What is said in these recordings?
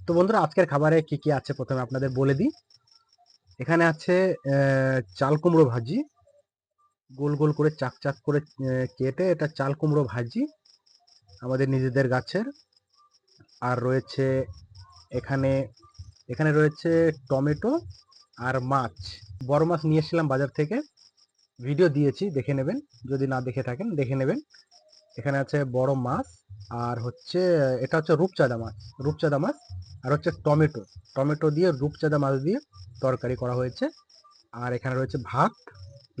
তো বন্ধুরা, আজকের খাবারে কি কি আছে প্রথমে আপনাদের বলে দিই। এখানে আছে চাল কুমড়ো ভাজি, গোল গোল করে চাক চাক করে কেটে, এটা চাল কুমড়ো ভাজি আমাদের নিজেদের গাছের। আর রয়েছে এখানে এখানে রয়েছে টমেটো আর মাছ। বড় মাছ নিয়ে এসেছিলাম বাজার থেকে, ভিডিও দিয়েছি, দেখে নেবেন। যদি না দেখে থাকেন দেখে নেবেন। এখানে আছে বড় মাছ, আর হচ্ছে এটা হচ্ছে রূপচাঁদা মাছ। আর হচ্ছে টমেটো টমেটো দিয়ে রূপচাঁদা মাছ দিয়ে তরকারি করা হয়েছে। আর এখানে রয়েছে ভাত,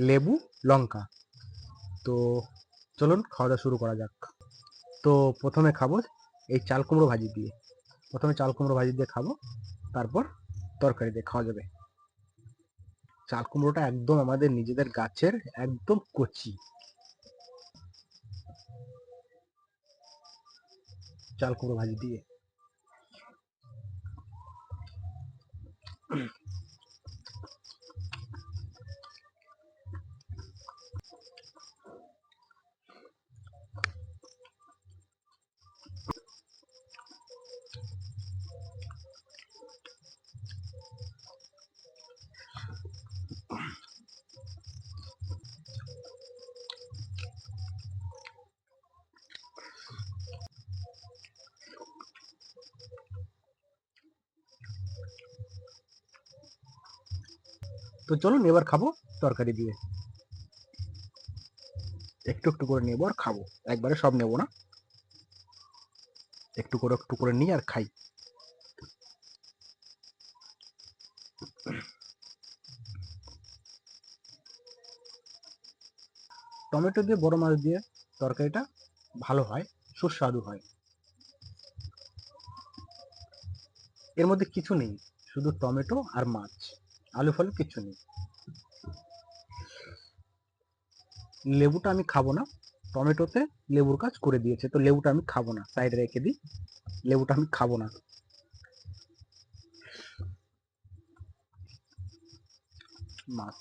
লেবু, লঙ্কা। তো চলুন খাওয়া দাওয়া শুরু করা যাক। তো প্রথমে খাবো এই চাল কুমড়ো ভাজি দিয়ে। প্রথমে চাল কুমড়ো ভাজি দিয়ে খাবো, তারপর তরকারি দিয়ে খাওয়া যাবে। চাল কুমড়োটা একদম আমাদের নিজেদের গাছের, একদম কচি চাল কুমড়ো ভাজি দিয়ে। তো চলুন এবার খাবো তরকারি দিয়ে। একটু একটু করে নেবো আর খাবো, একবারে সব নেবো না, একটু করে নিই আর খাই। টমেটো দিয়ে বড় মাছ দিয়ে তরকারিটা ভালো হয়, সুস্বাদু হয়। এর মধ্যে কিছু নেই, শুধু টমেটো আর মাছ, আলু ফালু কিছু নেই। লেবুটা আমি খাবো না, টমেটোতে লেবুর কাজ করে দিয়েছে, তো লেবুটা আমি খাবো না, সাইডে রেখে দিই। লেবুটা আমি খাবো না। মাছ,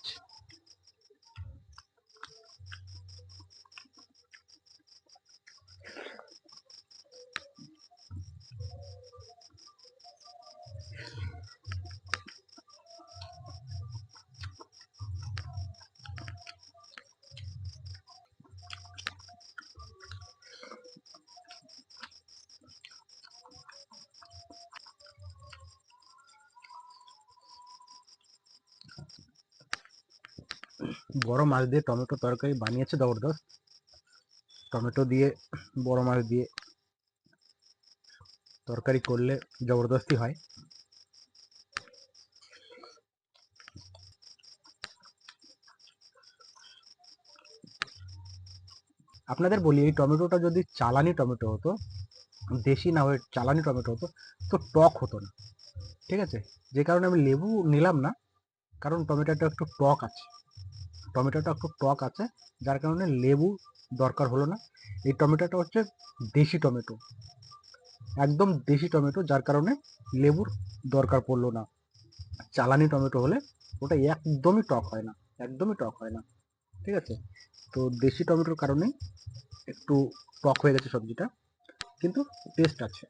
বড় মাছ দিয়ে টমেটো তরকারি বানিয়েছে জবরদস্ত। টমেটো দিয়ে বড় মাছ দিয়ে তরকারি করলে জবরদস্তি হয়। আপনাদের বলি, এই টমেটোটা যদি চালানি টমেটো হতো, দেশি না হয়ে চালানি টমেটো হতো, তো টক হতো না। ঠিক আছে, যে কারণে আমি লেবু নিলাম না, কারণ টমেটোটা একটু টক আছে, যার কারণে লেবু দরকার হলো না। এই টমেটোটা হচ্ছে দেশি টমেটো, একদম দেশি টমেটো, যার কারণে লেবুর দরকার পড়লো না। চালানি টমেটো হলে ওটা একদমই টক হয় না, একদমই টক হয় না। ঠিক আছে, তো দেশি টমেটোর কারণেই একটু টক হয়ে গেছে সবজিটা, কিন্তু টেস্ট আছে।